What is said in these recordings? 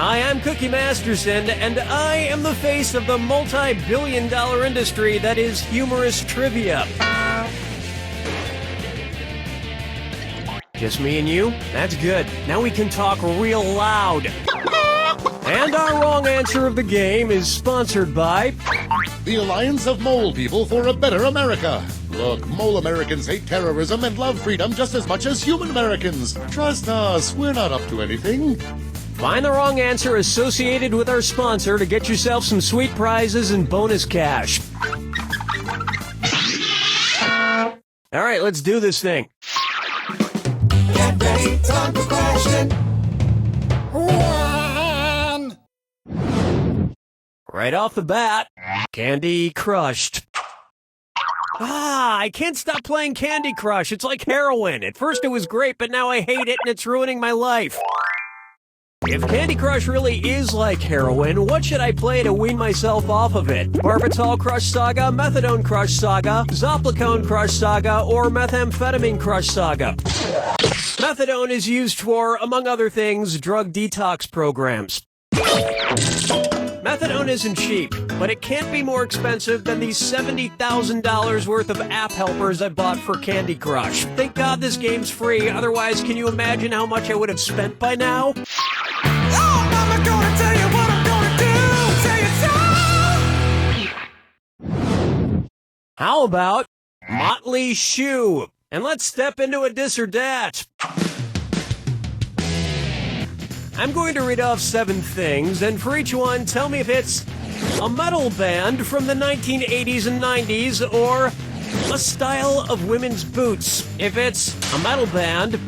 Hi, I'm Cookie Masterson, and I am the face of the multi-billion-dollar industry that is humorous trivia. Just me and you? That's good. Now we can talk real loud. And our wrong answer of the game is sponsored by the Alliance of Mole People for a Better America. Look, mole Americans hate terrorism and love freedom just as much as human Americans. Trust us, we're not up to anything. Find the wrong answer associated with our sponsor to get yourself some sweet prizes and bonus cash. All right, let's do this thing. Get ready, time for question 1. Right off the bat, Candy Crushed. I can't stop playing Candy Crush. It's like heroin. At first it was great, but now I hate it and it's ruining my life. If Candy Crush really is like heroin, what should I play to wean myself off of it? Barbitol Crush Saga, Methadone Crush Saga, Zoplicone Crush Saga, or Methamphetamine Crush Saga? Methadone is used for, among other things, drug detox programs. Methadone isn't cheap, but it can't be more expensive than these $70,000 worth of app helpers I bought for Candy Crush. Thank God this game's free, otherwise can you imagine how much I would have spent by now? Oh, Mama gonna tell you what I'm gonna do. Tell you so. How about Motley Shoe? And let's step into a this or dat. I'm going to read off 7 things, and for each one, tell me if it's a metal band from the 1980s and 90s or a style of women's boots. If it's a metal band,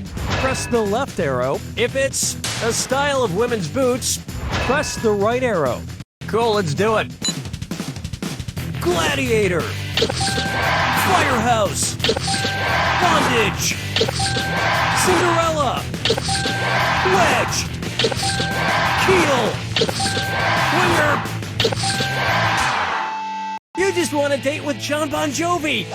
press the left arrow. If it's a style of women's boots, press the right arrow. Cool, let's do it. Gladiator. Firehouse. Bondage. Cinderella. Wedge. Keel. Winger. You just want a date with John Bon Jovi.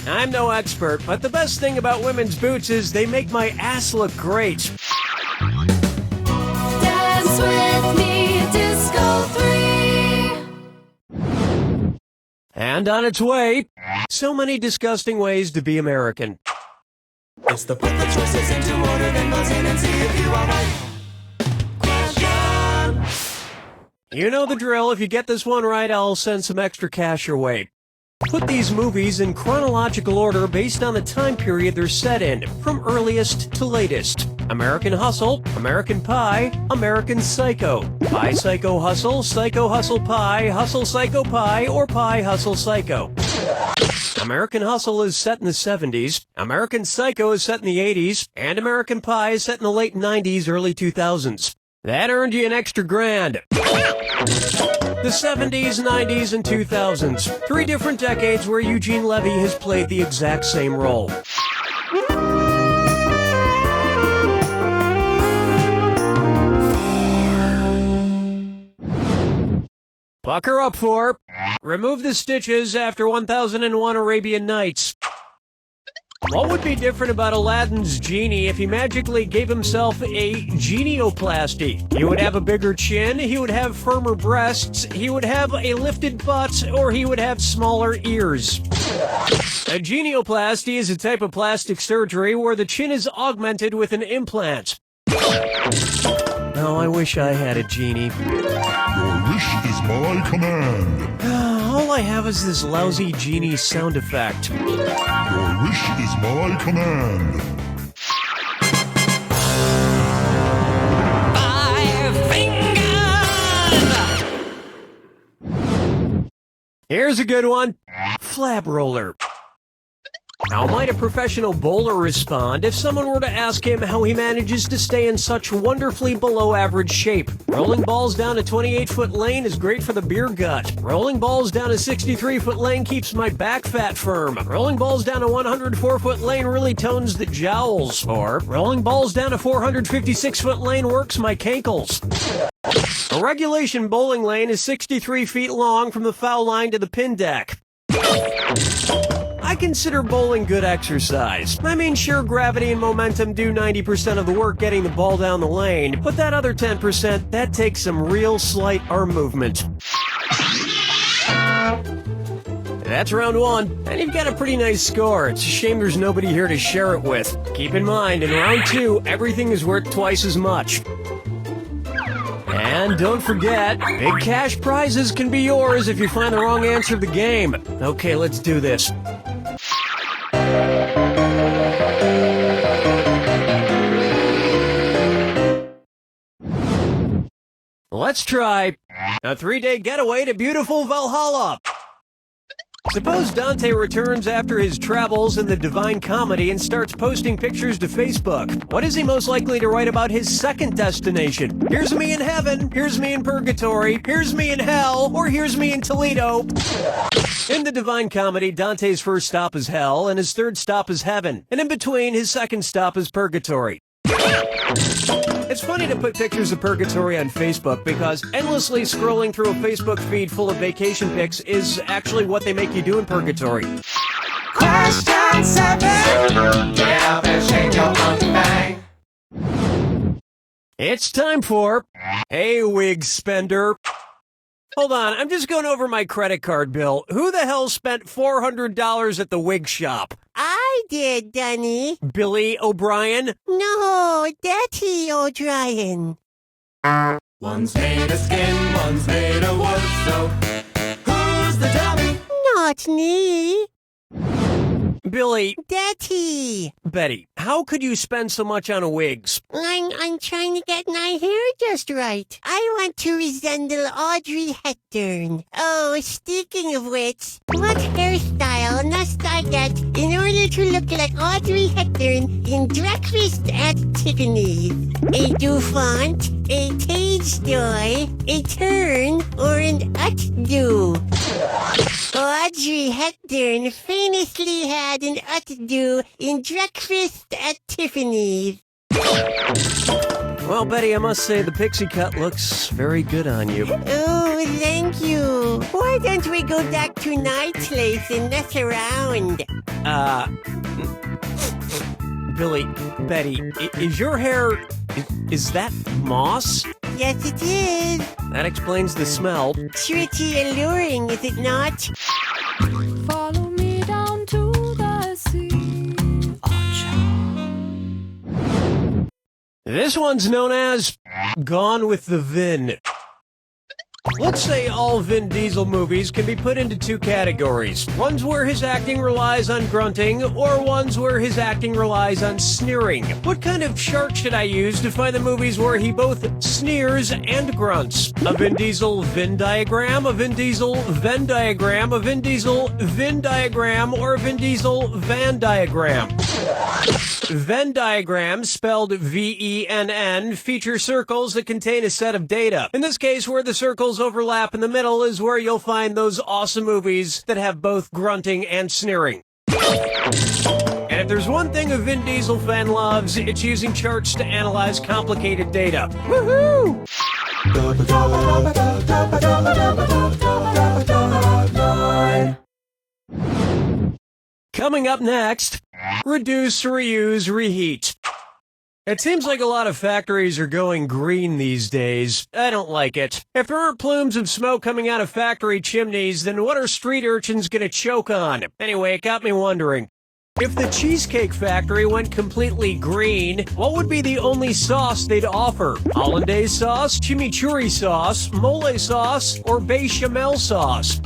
I'm no expert, but the best thing about women's boots is they make my ass look great. Dance with me, Disco 3. And on its way, so many disgusting ways to be American. It's the put the choices into order, then buzz in and see if you are right. Question. You know the drill. If you get this one right, I'll send some extra cash your way. Put these movies in chronological order based on the time period they're set in, from earliest to latest. American Hustle, American Pie, American Psycho, Pie Psycho Hustle, Psycho Hustle Pie, Hustle Psycho Pie, or Pie Hustle Psycho. American Hustle is set in the 70s, American Psycho is set in the 80s, and American Pie is set in the late 90s, early 2000s. That earned you an extra grand. The 70s, 90s, and 2000s. 3 different decades where Eugene Levy has played the exact same role. Pucker up for remove the stitches after 1001 Arabian Nights. What would be different about Aladdin's genie if he magically gave himself a genioplasty? He would have a bigger chin, he would have firmer breasts, he would have a lifted butt, or he would have smaller ears. A genioplasty is a type of plastic surgery where the chin is augmented with an implant. Oh, I wish I had a genie. Your wish is my command. All I have is this lousy genie sound effect. Your wish is my command. 5 fingers. Here's a good one. Flab roller. How might a professional bowler respond if someone were to ask him how he manages to stay in such wonderfully below-average shape? Rolling balls down a 28-foot lane is great for the beer gut. Rolling balls down a 63-foot lane keeps my back fat firm. Rolling balls down a 104-foot lane really tones the jowls. Or, rolling balls down a 456-foot lane works my cankles. A regulation bowling lane is 63 feet long from the foul line to the pin deck. I consider bowling good exercise. I mean, sure, gravity and momentum do 90% of the work getting the ball down the lane, but that other 10%, that takes some real slight arm movement. That's round one, and you've got a pretty nice score. It's a shame there's nobody here to share it with. Keep in mind, in round two, everything is worth twice as much. And don't forget, big cash prizes can be yours if you find the wrong answer of the game. Okay, let's do this. Let's try a 3-day getaway to beautiful Valhalla. Suppose Dante returns after his travels in the Divine Comedy and starts posting pictures to Facebook. What is he most likely to write about his second destination? Here's me in heaven, here's me in purgatory, here's me in hell, or here's me in Toledo. In the Divine Comedy, Dante's first stop is hell, and his third stop is heaven. And in between, his second stop is purgatory. It's funny to put pictures of purgatory on Facebook because endlessly scrolling through a Facebook feed full of vacation pics is actually what they make you do in purgatory. Question 7. Get up and shake your monkey bang. It's time for Hey Wig Spender. Hold on, I'm just going over my credit card bill. Who the hell spent $400 at the wig shop? I did, Dunny. Billy O'Brien? No, Daddy O'Brien. One's made of skin, one's made of wood, so who's the dummy? Not me. Billy. Daddy. Betty, how could you spend so much on wigs? I'm trying to get my hair just right. I want to resemble Audrey Hepburn. Oh, speaking of which, what hairstyle must I get in order to look like Audrey Hepburn in Breakfast at Tiffany's? A Dufont, a Tage Joy, a Turn, or an Utdo? Audrey Hepburn famously had an Utdo in Breakfast at Tiffany's. Well, Betty, I must say the pixie cut looks very good on you. Oh, thank you. Why don't we go back to my place and mess around? Billy, Betty, is your hair... is that moss? Yes, it is. That explains the smell. Pretty alluring, is it not? Follow me down to the sea. This one's known as Gone with the Vin. Let's say all Vin Diesel movies can be put into two categories. Ones where his acting relies on grunting, or ones where his acting relies on sneering. What kind of chart should I use to find the movies where he both sneers and grunts? A Vin Diesel Venn diagram, a Vin Diesel Venn diagram, a Vin Diesel Venn diagram, or a Vin Diesel Van diagram? Venn diagrams, spelled V-E-N-N, feature circles that contain a set of data. In this case, where the circles overlap in the middle is where you'll find those awesome movies that have both grunting and sneering. And if there's one thing a Vin Diesel fan loves, it's using charts to analyze complicated data. Woohoo! Coming up next, reduce, reuse, reheat. It seems like a lot of factories are going green these days. I don't like it. If there aren't plumes of smoke coming out of factory chimneys, then what are street urchins gonna choke on? Anyway, it got me wondering. If the Cheesecake Factory went completely green, what would be the only sauce they'd offer? Hollandaise sauce, chimichurri sauce, mole sauce, or bechamel sauce?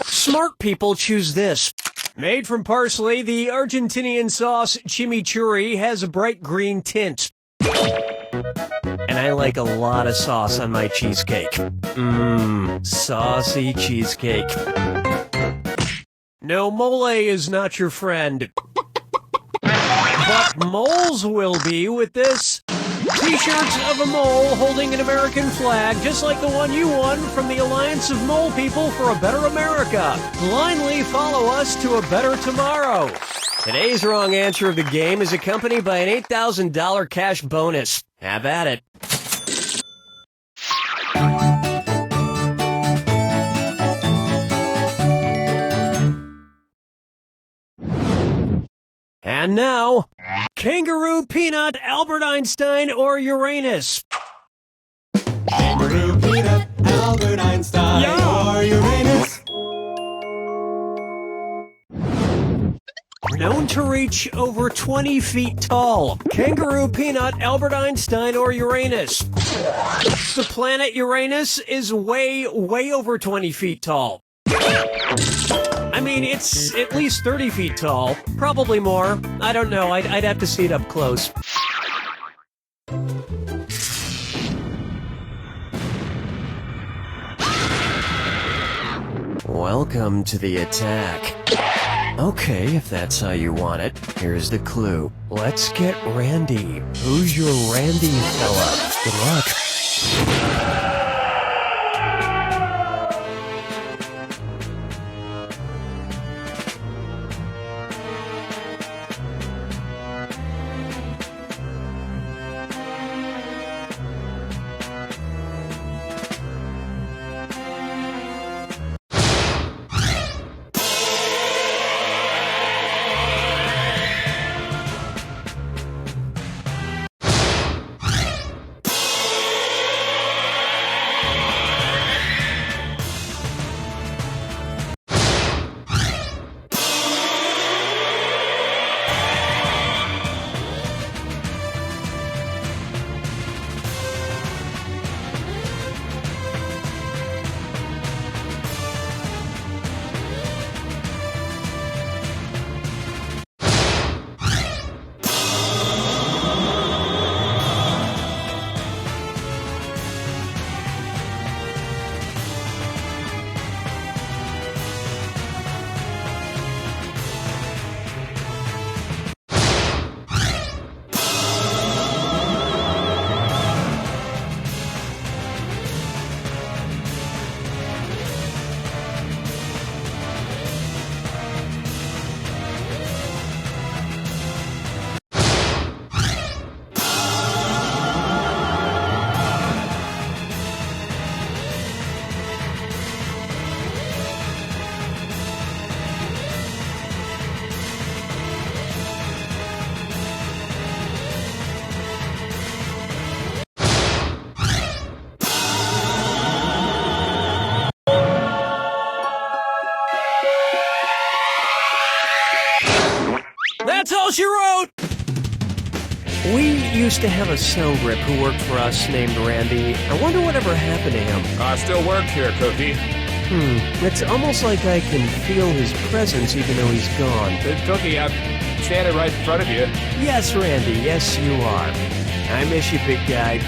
Smart people choose this. Made from parsley, the Argentinian sauce chimichurri has a bright green tint. And I like a lot of sauce on my cheesecake. Saucy cheesecake. No, mole is not your friend. But moles will be with this. T-shirts of a mole holding an American flag, just like the one you won from the Alliance of Mole People for a Better America. Blindly follow us to a better tomorrow. Today's wrong answer of the game is accompanied by an $8,000 cash bonus. Have at it. And now, Kangaroo, Peanut, Albert Einstein, or Uranus? Kangaroo, Peanut, Albert Einstein, Yeah. or Uranus. Known to reach over 20 feet tall. Kangaroo, Peanut, Albert Einstein, or Uranus? The planet Uranus is way over 20 feet tall. I mean, it's at least 30 feet tall. Probably more. I don't know. I'd have to see it up close. Welcome to the attack. Okay, if that's how you want it, here's the clue. Let's get Randy. Who's your Randy fella? Good luck. That's all she wrote! We used to have a sound rep who worked for us named Randy. I wonder whatever happened to him. I still work here, Cookie. It's almost like I can feel his presence even though he's gone. Cookie, I'm standing right in front of you. Yes, Randy, yes you are. I miss you, big guy.